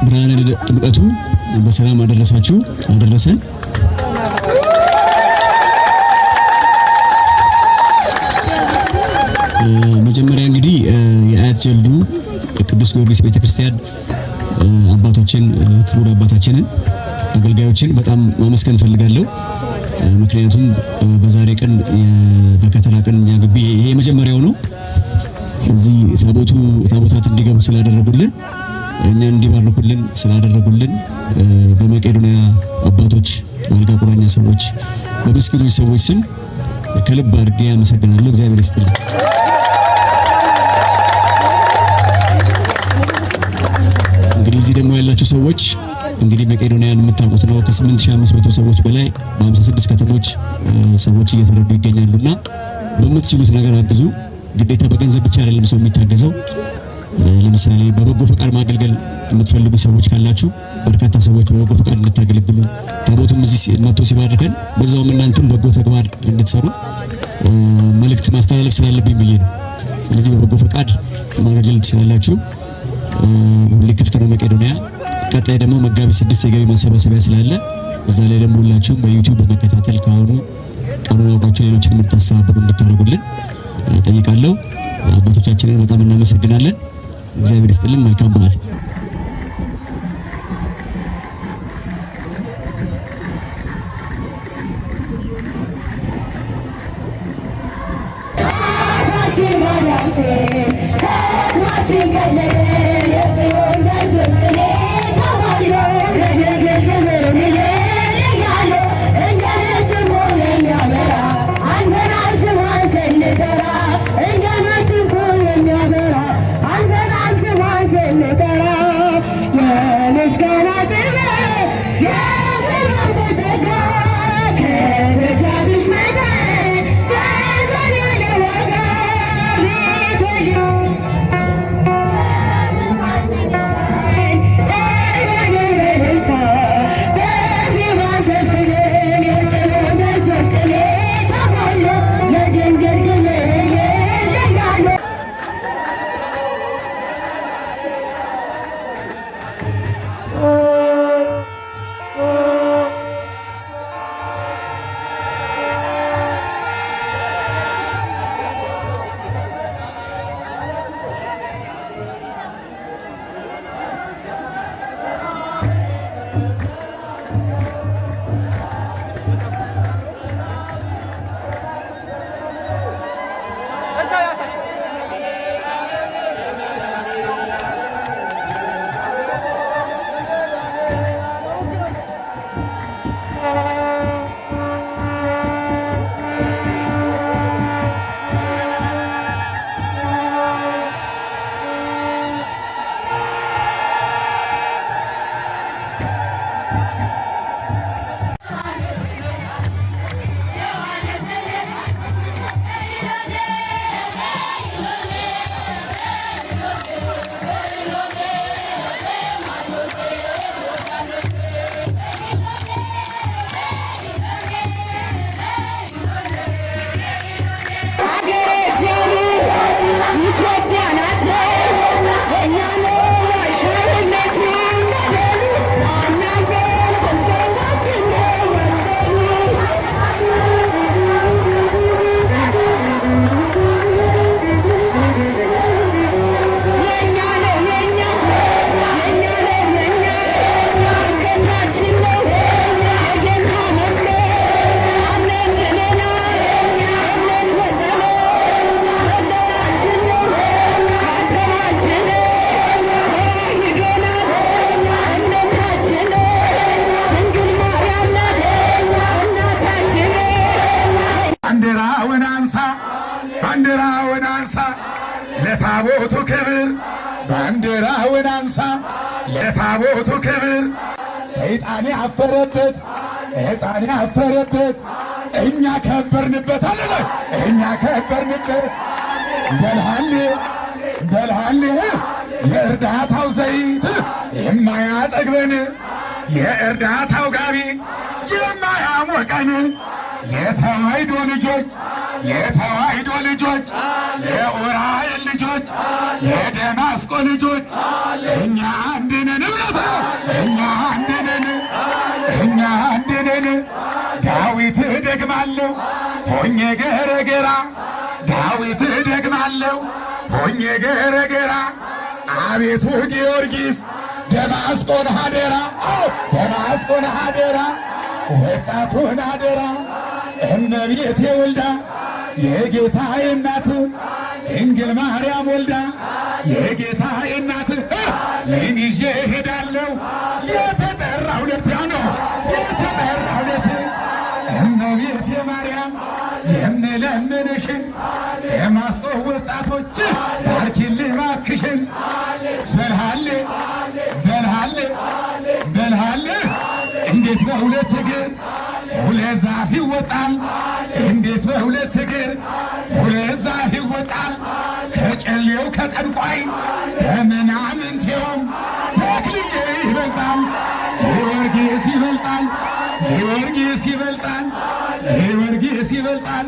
ብርሃነ ጥምቀቱ በሰላም አደረሳችሁ አደረሰን። መጀመሪያ እንግዲህ የአያት ጀልዱ ቅዱስ ጊዮርጊስ ቤተክርስቲያን አባቶችን ክቡር አባታችንን አገልጋዮችን በጣም ማመስገን ፈልጋለሁ። ምክንያቱም በዛሬ ቀን በከተራ ቀን ያግቢ ይሄ የመጀመሪያው ነው። እዚህ ታቦታት እንዲገቡ ስላደረጉልን እኛን እንዲባርኩልን ስላደረጉልን በመቄዶንያ አባቶች አልጋ ቁራኛ ሰዎች በምስኪኖች ሰዎች ስም ከልብ አድርጌ አመሰግናለሁ። እግዚአብሔር ይስጥልኝ። እንግዲህ እዚህ ደግሞ ያላችሁ ሰዎች እንግዲህ መቄዶንያን የምታውቁት ነው። ከ8500 ሰዎች በላይ በ56 ከተሞች ሰዎች እየተረዱ ይገኛሉና በምትችሉት ነገር አግዙ። ግዴታ በገንዘብ ብቻ አይደለም ሰው የሚታገዘው። ለምሳሌ በበጎ ፈቃድ ማገልገል የምትፈልጉ ሰዎች ካላችሁ በርካታ ሰዎች በበጎ ፈቃድ እንድታገለግሉ ታቦቱም እዚህ መጥቶ ሲባርከን በዛውም እናንተም በጎ ተግባር እንድትሰሩ መልእክት ማስተላለፍ ስላለብኝ ብዬ ነው። ስለዚህ በበጎ ፈቃድ ማገልገል ትችላላችሁ። ሁሌ ክፍት ነው መቄዶንያ። ቀጣይ ደግሞ መጋቢት 6 የገቢ ማሰባሰቢያ ስላለ እዛ ላይ ደግሞ ሁላችሁም በዩቲዩብ በመከታተል ካሁኑ ቀኑን አውቃችሁ ሌሎችን የምታስተባብሩ እንድታደርጉልን ጠይቃለሁ። አባቶቻችንን በጣም እናመሰግናለን። እግዚአብሔር ይስጥልን። መልካም በዓል። ለታቦቱ ክብር ባንዲራውን አንሳ ለታቦቱ ክብር ሰይጣን ያፈረበት ሰይጣን ያፈረበት እኛ ከበርንበት አለ እኛ ከበርንበት በልሃሌ በልሃሌ የእርዳታው ዘይት የማያጠግበን የእርዳታው ጋቢ የማያሞቀን የተዋሕዶ ልጆች የተዋሕዶ ልጆች የኡራኤል ልጆች የደማስቆ ልጆች እኛ አንድ ነን እምነት ነው እኛ አንድ ነን እኛ አንድ ነን ዳዊት ደግማለሁ ሆኜ ገረገራ ዳዊት ደግማለሁ ሆኜ ገረገራ አቤቱ ጊዮርጊስ ደማስቆን አደራ ደማስቆን አደራ ወጣቱን አደራ እመቤቴ ወልዳ የጌታዬ እናት ድንግል ማርያም ወልዳ የጌታዬ እናት ምን ይዤ እሄዳለሁ የተጠራው ዕለት ያ ነው የተጠራው ዕለት እመቤቴ ማርያም የምለምንሽን ደማስቆ ወጣቶች ባርኪልኝ እባክሽን በልሃሌ በልሃሌ በልሃሌ እንዴት በሁለት እግር ሁለት ዛፍ ይወጣል እንዴት በሁለት እግር ሁለት ዛፍ ይወጣል ከጨሌው ከጠንቋይ ከምናምንቴውም ተክልዬ ይበልጣል ጊዮርጊስ ይበልጣል ጊዮርጊስ ይበልጣል ጊዮርጊስ ይበልጣል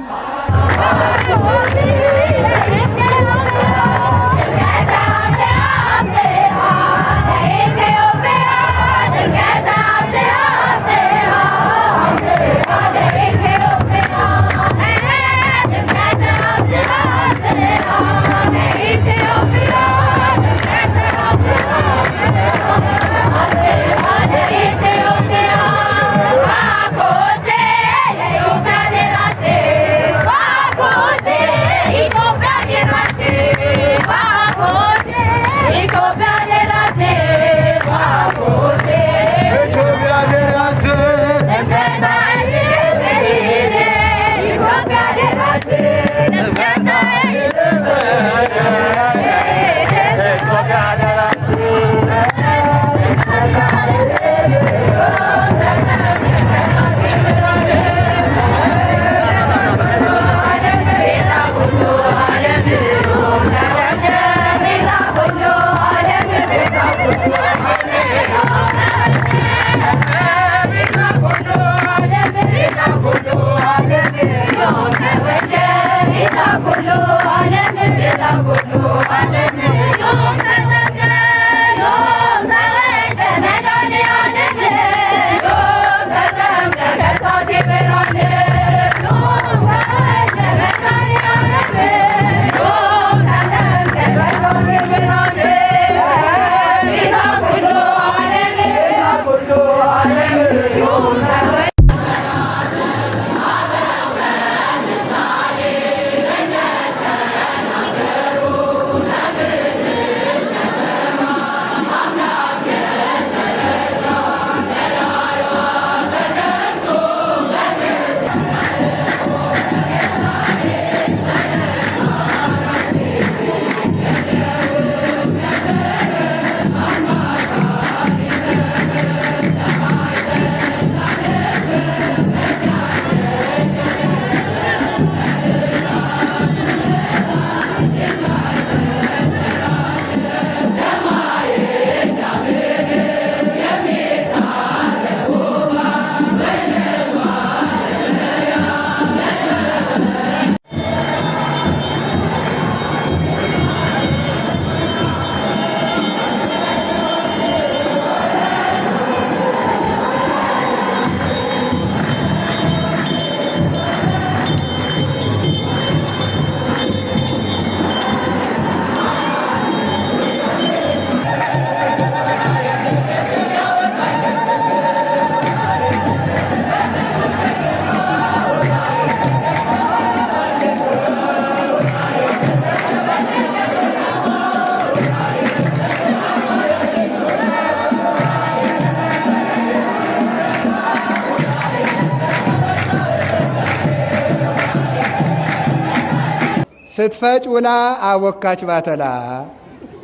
ስትፈጭ ውላ አቦካች ባተላ።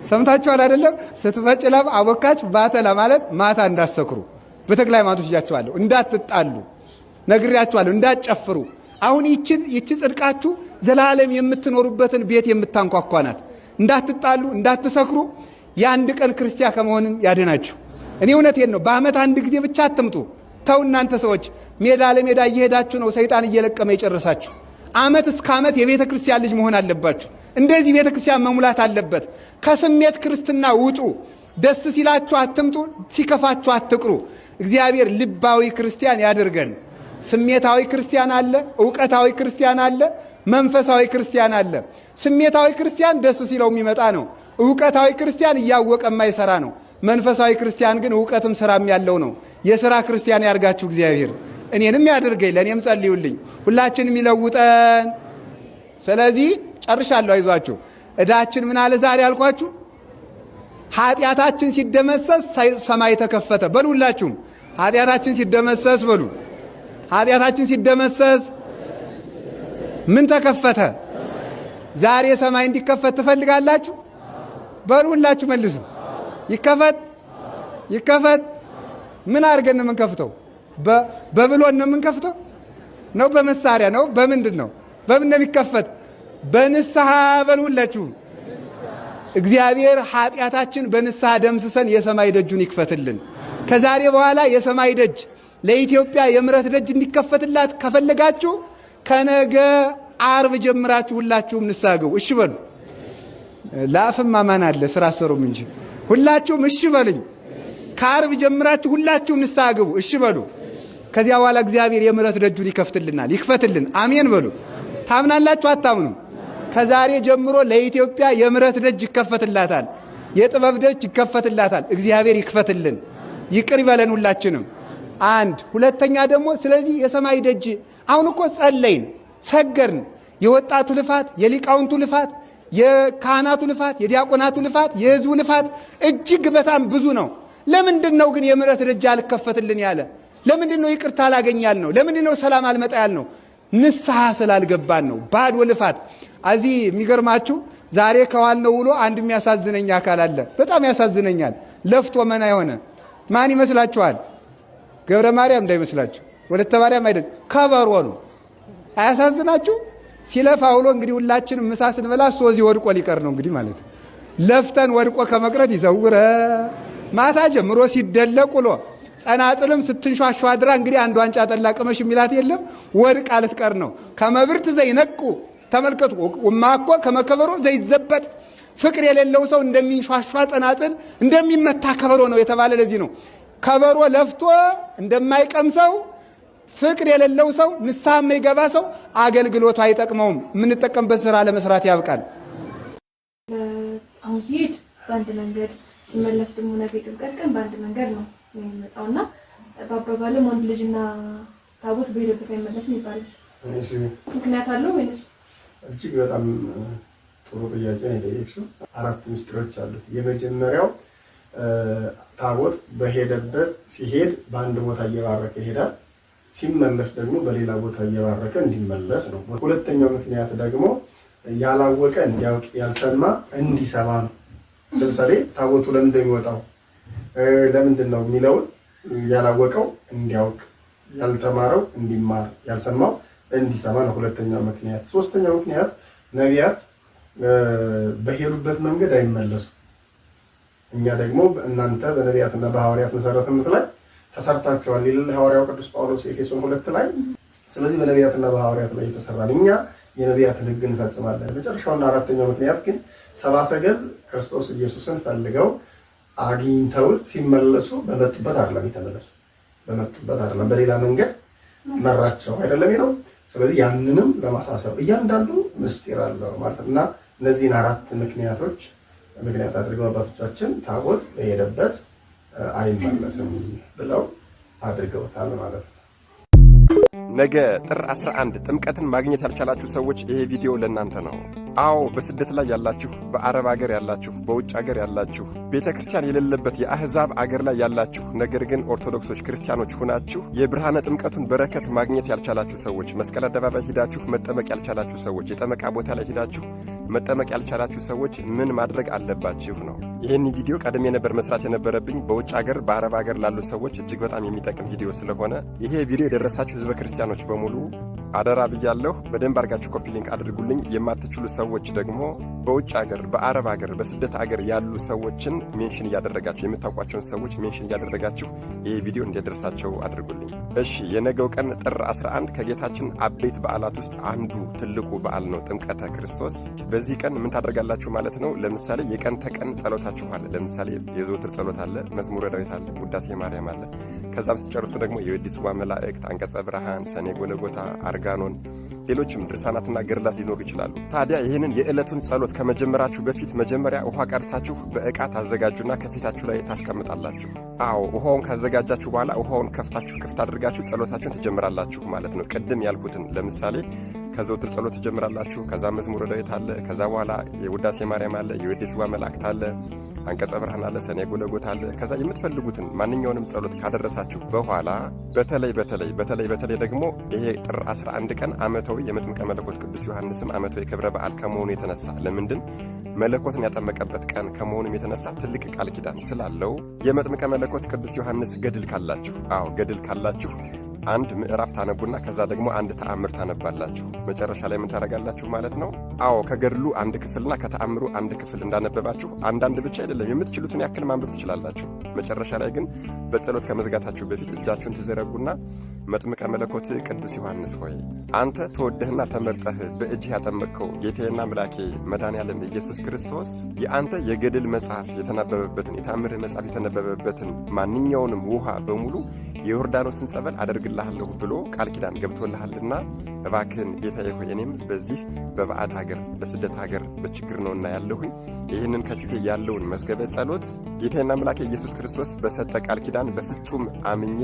ሰምታችኋል አይደለም? ስትፈጭ ውላ አቦካች ባተላ ማለት ማታ እንዳትሰክሩ በተክለ ሃይማኖት ይያችኋለሁ፣ እንዳትጣሉ ነግሬያችኋለሁ፣ እንዳትጨፍሩ። አሁን ይቺ ጽድቃችሁ ዘላለም የምትኖሩበትን ቤት የምታንኳኳ ናት። እንዳትጣሉ፣ እንዳትሰክሩ፣ የአንድ ቀን ክርስቲያን ከመሆንን ያድናችሁ። እኔ እውነቴን ነው። በዓመት አንድ ጊዜ ብቻ አትምጡ። ተው እናንተ ሰዎች ሜዳ ለሜዳ እየሄዳችሁ ነው ሰይጣን እየለቀመ የጨረሳችሁ። ዓመት እስከ ዓመት የቤተ ክርስቲያን ልጅ መሆን አለባችሁ። እንደዚህ ቤተ ክርስቲያን መሙላት አለበት። ከስሜት ክርስትና ውጡ። ደስ ሲላችሁ አትምጡ፣ ሲከፋችሁ አትቅሩ። እግዚአብሔር ልባዊ ክርስቲያን ያድርገን። ስሜታዊ ክርስቲያን አለ፣ ዕውቀታዊ ክርስቲያን አለ፣ መንፈሳዊ ክርስቲያን አለ። ስሜታዊ ክርስቲያን ደስ ሲለው የሚመጣ ነው። ዕውቀታዊ ክርስቲያን እያወቀ የማይሰራ ነው። መንፈሳዊ ክርስቲያን ግን ዕውቀትም ስራም ያለው ነው። የሥራ ክርስቲያን ያርጋችሁ እግዚአብሔር። እኔንም ያድርገኝ፣ ለእኔም ጸልዩልኝ፣ ሁላችንም ይለውጠን። ስለዚህ ጨርሻለሁ፣ አይዟችሁ። ዕዳችን ምን አለ ዛሬ አልኳችሁ? ኃጢአታችን ሲደመሰስ ሰማይ ተከፈተ በሉ። ሁላችሁም ኃጢአታችን ሲደመሰስ በሉ። ኃጢአታችን ሲደመሰስ ምን ተከፈተ? ዛሬ ሰማይ እንዲከፈት ትፈልጋላችሁ? በሉ ሁላችሁ መልሱ። ይከፈት ይከፈት። ምን አድርገን ነው የምንከፍተው? በብሎን ነው የምንከፍተው? ነው በመሳሪያ ነው? በምንድን ነው? በምን ነው የሚከፈት? በንስሐ በሉ ሁላችሁ። እግዚአብሔር ኃጢአታችን በንስሐ ደምስሰን የሰማይ ደጁን ይክፈትልን። ከዛሬ በኋላ የሰማይ ደጅ ለኢትዮጵያ የምሕረት ደጅ እንዲከፈትላት ከፈለጋችሁ ከነገ ዓርብ ጀምራችሁ ሁላችሁም ንስሐ ግቡ። እሺ በሉ። ለአፍም አማን አለ ስራ አሰሩም እንጂ ሁላችሁም እሺ በልኝ። ከዓርብ ጀምራችሁ ሁላችሁም ንስሐ ግቡ። እሺ በሉ። ከዚያ በኋላ እግዚአብሔር የምሕረት ደጁን ይከፍትልናል። ይክፈትልን። አሜን በሉ። ታምናላችሁ አታምኑ? ከዛሬ ጀምሮ ለኢትዮጵያ የምሕረት ደጅ ይከፈትላታል። የጥበብ ደጅ ይከፈትላታል። እግዚአብሔር ይክፈትልን። ይቅር ይበለን ሁላችንም። አንድ ሁለተኛ ደግሞ ስለዚህ የሰማይ ደጅ አሁን እኮ ጸለይን፣ ሰገርን። የወጣቱ ልፋት፣ የሊቃውንቱ ልፋት፣ የካህናቱ ልፋት፣ የዲያቆናቱ ልፋት፣ የሕዝቡ ልፋት እጅግ በጣም ብዙ ነው። ለምንድን ነው ግን የምሕረት ደጅ አልከፈትልን ያለ? ለምንድን ነው ይቅርታ አላገኛል ነው? ለምንድን ነው ሰላም አልመጣ ያል ነው? ንስሐ ስላልገባን ነው። ባዶ ልፋት። እዚህ የሚገርማችሁ ዛሬ ከዋልነው ውሎ አንድ የሚያሳዝነኝ አካል አለ። በጣም ያሳዝነኛል። ለፍቶ መና የሆነ ማን ይመስላችኋል? ገብረ ማርያም እንዳይመስላችሁ፣ ወለተ ማርያም አይደል፣ ከበሮ ነው። አያሳዝናችሁ? ሲለፋ ውሎ እንግዲህ ሁላችንም ምሳ ስንበላ እሱ እዚህ ወድቆ ሊቀር ነው እንግዲህ ማለት ነው። ለፍተን ወድቆ ከመቅረት ይዘውረ። ማታ ጀምሮ ሲደለቅ ውሎ ጸናጽልም ስትንሿሿ አድራ እንግዲህ አንድ ዋንጫ ጠላ ቅመሽ የሚላት የለም፣ ወድቃ ልትቀር ነው። ከመብርት ዘይነቁ ተመልከቱ። ማኮ ከመከበሮ ዘይዘበጥ። ፍቅር የሌለው ሰው እንደሚንሿሿ ጸናጽል እንደሚመታ ከበሮ ነው የተባለ ለዚህ ነው። ከበሮ ለፍቶ እንደማይቀምሰው ፍቅር የሌለው ሰው ንስሐ የማይገባ ሰው አገልግሎቱ አይጠቅመውም። የምንጠቀምበት ስራ ለመስራት ያብቃል። አሁን ሲሄድ በአንድ መንገድ ሲመለስ ደግሞ ነገ ጥምቀት ቀን በአንድ መንገድ ነው የሚመጣውና በአባባልም ወንድ ልጅና ታቦት በሄደበት አይመለስም ይባላል። ምክንያት አለው ወይንስ? እጅግ በጣም ጥሩ ጥያቄ ነው የጠየቅሽው። 4 ምስጢሮች አሉት። የመጀመሪያው ታቦት በሄደበት ሲሄድ በአንድ ቦታ እየባረከ ይሄዳል፣ ሲመለስ ደግሞ በሌላ ቦታ እየባረከ እንዲመለስ ነው። ሁለተኛው ምክንያት ደግሞ ያላወቀ እንዲያውቅ፣ ያልሰማ እንዲሰማ ነው። ለምሳሌ ታቦቱ ለምን እንደሚወጣው ለምንድን ነው የሚለውን ያላወቀው እንዲያውቅ፣ ያልተማረው እንዲማር፣ ያልሰማው እንዲሰማ ነው ሁለተኛው ምክንያት። ሶስተኛው ምክንያት ነቢያት በሄዱበት መንገድ አይመለሱም። እኛ ደግሞ እናንተ በነቢያትና በሐዋርያት መሰረትነት ላይ ተሰርታችኋል ይላል ሐዋርያው ቅዱስ ጳውሎስ ኤፌሶን 2 ላይ። ስለዚህ በነቢያትና በሐዋርያት ላይ የተሰራን እኛ የነቢያትን ሕግ እንፈጽማለን። መጨረሻውና አራተኛው ምክንያት ግን ሰብአ ሰገል ክርስቶስ ኢየሱስን ፈልገው አግኝተውት ሲመለሱ በመጡበት አይደለም የተመለሱ፣ በመጡበት አይደለም በሌላ መንገድ መራቸው አይደለም ነው። ስለዚህ ያንንም ለማሳሰብ እያንዳንዱ ምስጢር አለው ማለት ነው። እና እነዚህን 4 ምክንያቶች ምክንያት አድርገው አባቶቻችን ታቦት በሄደበት አይመለስም ብለው አድርገውታል ማለት ነው። ነገ ጥር 11 ጥምቀትን ማግኘት ያልቻላችሁ ሰዎች ይሄ ቪዲዮ ለእናንተ ነው። አዎ በስደት ላይ ያላችሁ፣ በአረብ አገር ያላችሁ፣ በውጭ አገር ያላችሁ፣ ቤተ ክርስቲያን የሌለበት የአሕዛብ አገር ላይ ያላችሁ፣ ነገር ግን ኦርቶዶክሶች ክርስቲያኖች ሁናችሁ የብርሃነ ጥምቀቱን በረከት ማግኘት ያልቻላችሁ ሰዎች፣ መስቀል አደባባይ ሂዳችሁ መጠመቅ ያልቻላችሁ ሰዎች፣ የጠመቃ ቦታ ላይ ሂዳችሁ መጠመቅ ያልቻላችሁ ሰዎች ምን ማድረግ አለባችሁ ነው። ይህን ቪዲዮ ቀድሜ ነበር መስራት የነበረብኝ በውጭ አገር በአረብ አገር ላሉ ሰዎች እጅግ በጣም የሚጠቅም ቪዲዮ ስለሆነ ይሄ ቪዲዮ የደረሳችሁ ህዝበ ክርስቲያኖች በሙሉ አደራ ብያለሁ። በደንብ አድርጋችሁ ኮፒ ሊንክ አድርጉልኝ። የማትችሉ ሰዎች ደግሞ በውጭ አገር በአረብ አገር በስደት አገር ያሉ ሰዎችን ሜንሽን እያደረጋችሁ የምታውቋቸውን ሰዎች ሜንሽን እያደረጋችሁ ይሄ ቪዲዮ እንዲደርሳቸው አድርጉልኝ። እሺ የነገው ቀን ጥር 11 ከጌታችን አበይት በዓላት ውስጥ አንዱ ትልቁ በዓል ነው፣ ጥምቀተ ክርስቶስ። በዚህ ቀን ምን ታደርጋላችሁ ማለት ነው? ለምሳሌ የቀን ተቀን ጸሎታችሁ አለ። ለምሳሌ የዘወትር ጸሎት አለ፣ መዝሙረ ዳዊት አለ፣ ውዳሴ ማርያም አለ። ከዛም ስትጨርሱ ደግሞ የወዲስዋ መላእክት፣ አንቀጸ ብርሃን፣ ሰኔ ጎለጎታ፣ አርጋኖን፣ ሌሎችም ድርሳናትና ገድላት ሊኖሩ ይችላሉ። ታዲያ ይህንን የዕለቱን ጸሎት ከመጀመራችሁ በፊት መጀመሪያ ውሃ ቀድታችሁ በዕቃ ታዘጋጁና ከፊታችሁ ላይ ታስቀምጣላችሁ። አዎ ውሃውን ካዘጋጃችሁ በኋላ ውሃውን ክፍት አድርጋችሁ ጸሎታችሁን ትጀምራላችሁ ማለት ነው። ቅድም ያልኩትን ለምሳሌ ከዘውትር ጸሎት ትጀምራላችሁ። ከዛ መዝሙረ ዳዊት አለ። ከዛ በኋላ የውዳሴ ማርያም አለ፣ የወዲስዋ መላእክት አለ፣ አንቀጸ ብርሃን አለ፣ ሰኔ ጎለጎታ አለ። ከዛ የምትፈልጉትን ማንኛውንም ጸሎት ካደረሳችሁ በኋላ በተለይ ደግሞ ይሄ ጥር 11 ቀን ዓመታዊ የመጥምቀ መለኮት ቅዱስ ዮሐንስም ዓመታዊ ክብረ በዓል ከመሆኑ የተነሳ ለምንድን መለኮትን ያጠመቀበት ቀን ከመሆኑም የተነሳ ትልቅ ቃል ኪዳን ስላለው የመጥምቀ መለኮት ቅዱስ ዮሐንስ ገድል ካላችሁ አንድ ምዕራፍ ታነቡና ከዛ ደግሞ አንድ ተአምር ታነባላችሁ። መጨረሻ ላይ ምን ታደርጋላችሁ ማለት ነው? አዎ ከገድሉ አንድ ክፍልና ከተአምሩ አንድ ክፍል እንዳነበባችሁ አንዳንድ ብቻ አይደለም የምትችሉትን ያክል ማንበብ ትችላላችሁ። መጨረሻ ላይ ግን በጸሎት ከመዝጋታችሁ በፊት እጃችሁን ትዘረጉና መጥምቀ መለኮት ቅዱስ ዮሐንስ ሆይ አንተ ተወደህና ተመርጠህ በእጅህ ያጠመቅከው ጌታዬና አምላኬ መድኃኔዓለም ኢየሱስ ክርስቶስ የአንተ የገድል መጽሐፍ የተነበበበትን የተአምርህ መጽሐፍ የተነበበበትን ማንኛውንም ውሃ በሙሉ የዮርዳኖስን ጸበል አደርግልሃለሁ ብሎ ቃል ኪዳን ገብቶልሃልና እባክህን ጌታዬ ሆይ እኔም በዚህ በባዕድ ሀገር በስደት ሀገር በችግር ነውና ያለሁኝ ይህንን ከፊቴ ያለውን መዝገበ ጸሎት ጌታዬና አምላኬ ኢየሱስ ክርስቶስ በሰጠ ቃል ኪዳን በፍጹም አምኜ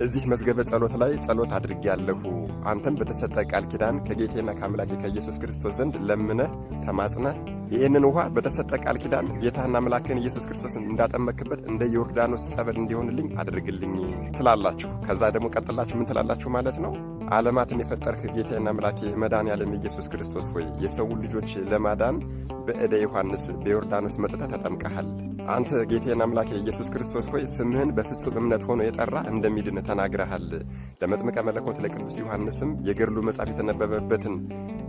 እዚህ መዝገበ ጸሎት ላይ ጸሎት አድርጌያለሁ። አንተም በተሰጠ ቃል ኪዳን ከጌታዬና ከአምላኬ ከኢየሱስ ክርስቶስ ዘንድ ለምነህ ተማጽነህ ይህንን ውሃ በተሰጠ ቃል ኪዳን ጌታና አምላክን ኢየሱስ ክርስቶስን እንዳጠመክበት እንደ ዮርዳኖስ ጸበል እንዲሆንልኝ አድርግልኝ ትላላችሁ። ከዛ ደግሞ ቀጥላችሁ ምን ትላላችሁ ማለት ነው? ዓለማትን የፈጠርህ ጌታዬና አምላኬ መድኃኔዓለም ኢየሱስ ክርስቶስ ሆይ የሰውን ልጆች ለማዳን በእደ ዮሐንስ በዮርዳኖስ መጥተህ ተጠምቀሃል። አንተ ጌታዬና አምላኬ ኢየሱስ ክርስቶስ ሆይ ስምህን በፍጹም እምነት ሆኖ የጠራ እንደሚድን ተናግረሃል። ለመጥምቀ መለኮት ለቅዱስ ዮሐንስም የገድሉ መጽሐፍ የተነበበበትን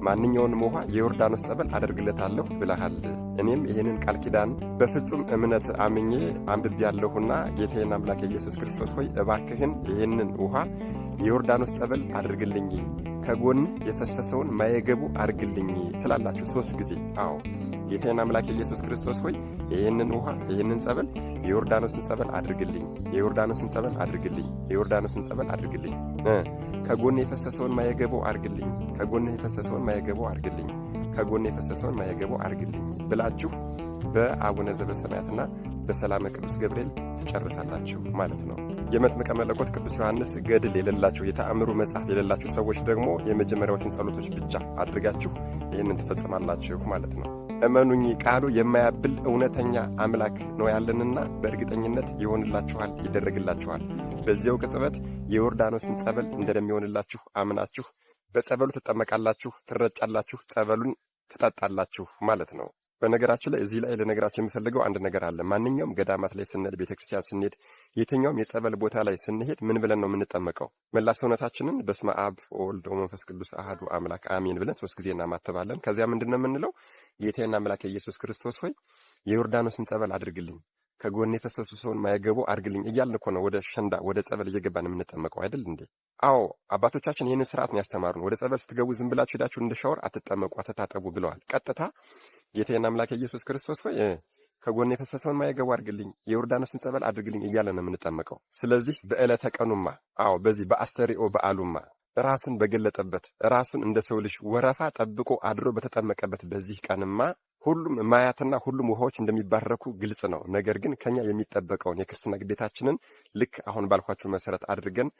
ማንኛውንም ውሃ የዮርዳኖስ ጸበል አደርግለታለሁ ብለሃል። እኔም ይህንን ቃል ኪዳን በፍጹም እምነት አምኜ አንብቤያለሁና ጌታዬና አምላኬ ኢየሱስ ክርስቶስ ሆይ እባክህን ይህንን ውሃ የዮርዳኖስ ጸበል አድርግልኝ፣ ከጎን የፈሰሰውን ማየገቡ አድርግልኝ ትላላችሁ 3 ጊዜ። አዎ ጌታዬና አምላኬ ኢየሱስ ክርስቶስ ሆይ ይህንን ውሃ ይህንን ጸበል የዮርዳኖስን ጸበል አድርግልኝ፣ የዮርዳኖስን ጸበል አድርግልኝ፣ የዮርዳኖስን ጸበል አድርግልኝ፣ ከጎን የፈሰሰውን ማየገቡ አድርግልኝ፣ ከጎን የፈሰሰውን ማየገቡ አድርግልኝ፣ ከጎን የፈሰሰውን ማየገቡ አድርግልኝ ብላችሁ በአቡነ ዘበሰማያትና በሰላመ ቅዱስ ገብርኤል ትጨርሳላችሁ ማለት ነው። የመጥምቀ መለኮት ቅዱስ ዮሐንስ ገድል የሌላችሁ የተአምሩ መጽሐፍ የሌላችሁ ሰዎች ደግሞ የመጀመሪያዎቹን ጸሎቶች ብቻ አድርጋችሁ ይህንን ትፈጽማላችሁ ማለት ነው። እመኑኝ ቃሉ የማያብል እውነተኛ አምላክ ነው ያለንና በእርግጠኝነት ይሆንላችኋል፣ ይደረግላችኋል። በዚያው ቅጽበት የዮርዳኖስን ጸበል እንደሚሆንላችሁ አምናችሁ በጸበሉ ትጠመቃላችሁ፣ ትረጫላችሁ፣ ጸበሉን ትጠጣላችሁ ማለት ነው። በነገራችን ላይ እዚህ ላይ ልነግራችሁ የምፈልገው አንድ ነገር አለ። ማንኛውም ገዳማት ላይ ስንሄድ፣ ቤተክርስቲያን ስንሄድ፣ የትኛውም የጸበል ቦታ ላይ ስንሄድ ምን ብለን ነው የምንጠመቀው? መላ ሰውነታችንን በስመ አብ ወወልድ ወመንፈስ ቅዱስ አሐዱ አምላክ አሜን ብለን 3 ጊዜ እናማተባለን። ከዚያ ምንድን ነው የምንለው? ጌታዬና አምላኬ ኢየሱስ ክርስቶስ ሆይ የዮርዳኖስን ጸበል አድርግልኝ፣ ከጎን የፈሰሱ ሰውን ማየገቡ አድርግልኝ እያልን እኮ ነው ወደ ሸንዳ ወደ ጸበል እየገባን የምንጠመቀው አይደል እንዴ? አዎ አባቶቻችን ይህንን ስርዓት ነው ያስተማሩን። ወደ ጸበል ስትገቡ ዝም ብላችሁ ሄዳችሁ እንደ ሻወር አትጠመቁ፣ አትታጠቡ ብለዋል። ቀጥታ ጌታዬና አምላኬ ኢየሱስ ክርስቶስ ሆይ ከጎን የፈሰሰውን ማየገቡ አድርግልኝ፣ የዮርዳኖስን ጸበል አድርግልኝ እያለ ነው የምንጠመቀው። ስለዚህ በዕለተ ቀኑማ፣ አዎ በዚህ በአስተሪኦ በዓሉማ ራሱን በገለጠበት ራሱን እንደ ሰው ልጅ ወረፋ ጠብቆ አድሮ በተጠመቀበት በዚህ ቀንማ ሁሉም ማያትና ሁሉም ውሃዎች እንደሚባረኩ ግልጽ ነው። ነገር ግን ከኛ የሚጠበቀውን የክርስትና ግዴታችንን ልክ አሁን ባልኳችሁ መሰረት አድርገን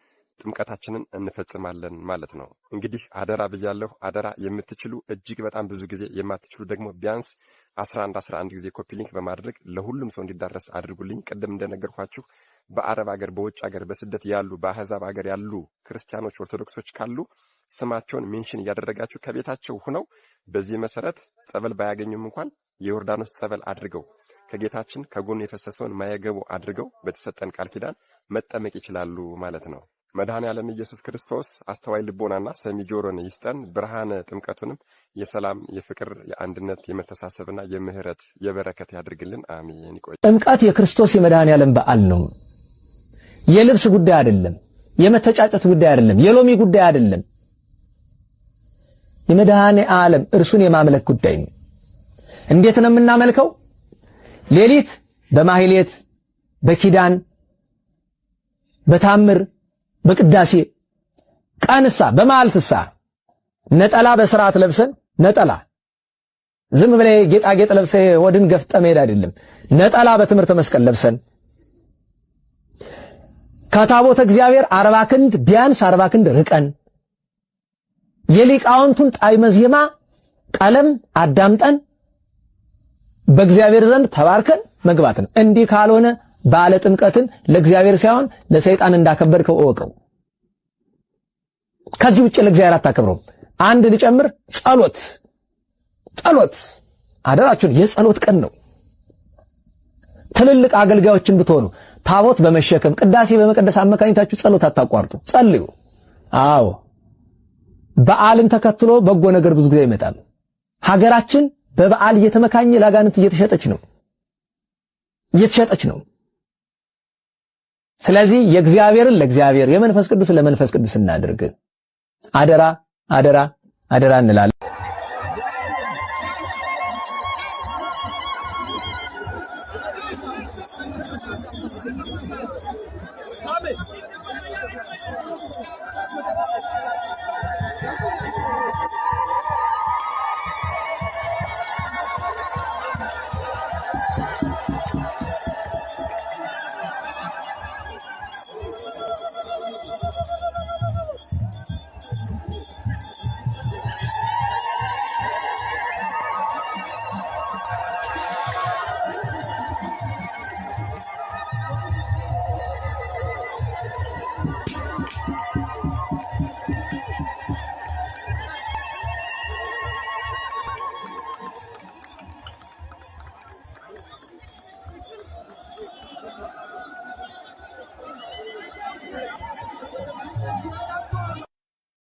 ጥምቀታችንን እንፈጽማለን ማለት ነው። እንግዲህ አደራ ብያለሁ። አደራ የምትችሉ እጅግ በጣም ብዙ ጊዜ የማትችሉ ደግሞ ቢያንስ 11 ጊዜ ኮፒ ሊንክ በማድረግ ለሁሉም ሰው እንዲዳረስ አድርጉልኝ። ቅድም እንደነገርኳችሁ በአረብ ሀገር፣ በውጭ ሀገር፣ በስደት ያሉ በአህዛብ ሀገር ያሉ ክርስቲያኖች፣ ኦርቶዶክሶች ካሉ ስማቸውን ሜንሽን እያደረጋችሁ ከቤታቸው ሆነው በዚህ መሰረት ጸበል ባያገኙም እንኳን የዮርዳኖስ ጸበል አድርገው ከጌታችን ከጎኑ የፈሰሰውን ማየገቡ አድርገው በተሰጠን ቃል ኪዳን መጠመቅ ይችላሉ ማለት ነው። መድኃኔ ዓለም ኢየሱስ ክርስቶስ አስተዋይ ልቦናና ሰሚ ጆሮን ይስጠን። ብርሃነ ጥምቀቱንም የሰላም፣ የፍቅር፣ የአንድነት፣ የመተሳሰብና የምህረት የበረከት ያድርግልን። አሜን። ይቆይ። ጥምቀት የክርስቶስ የመድኃኔ ዓለም በዓል ነው። የልብስ ጉዳይ አይደለም። የመተጫጨት ጉዳይ አይደለም። የሎሚ ጉዳይ አይደለም። የመድኃኔ ዓለም እርሱን የማምለክ ጉዳይ ነው። እንዴት ነው የምናመልከው? ሌሊት በማህሌት በኪዳን በታምር በቅዳሴ ቀንሳ በመዓልትሳ ነጠላ በስርዓት ለብሰን ነጠላ ዝም ብለ ጌጣጌጥ ለብሰ ወድን ገፍጠ መሄድ አይደለም። ነጠላ በትምህርተ መስቀል ለብሰን ከታቦተ እግዚአብሔር 40 ክንድ ቢያንስ 40 ክንድ ርቀን የሊቃውንቱን ጣዕመ ዜማ ቀለም አዳምጠን በእግዚአብሔር ዘንድ ተባርከን መግባት ነው። እንዲህ ካልሆነ ባለ ጥምቀትን ለእግዚአብሔር ሳይሆን ለሰይጣን እንዳከበርከው እወቀው። ከዚህ ውጭ ለእግዚአብሔር አታከብረው። አንድ ልጨምር፣ ጸሎት አደራችሁን፣ የጸሎት ቀን ነው። ትልልቅ አገልጋዮችን ብትሆኑ ታቦት በመሸከም ቅዳሴ በመቀደስ አመካኝታችሁ ጸሎት አታቋርጡ፣ ጸልዩ። አዎ በዓልን ተከትሎ በጎ ነገር ብዙ ጊዜ ይመጣል። ሀገራችን በበዓል እየተመካኘ ለአጋንንት እየተሸጠች ነው። ስለዚህ የእግዚአብሔርን ለእግዚአብሔር የመንፈስ ቅዱስ ለመንፈስ ቅዱስ እናድርግ። አደራ እንላለን።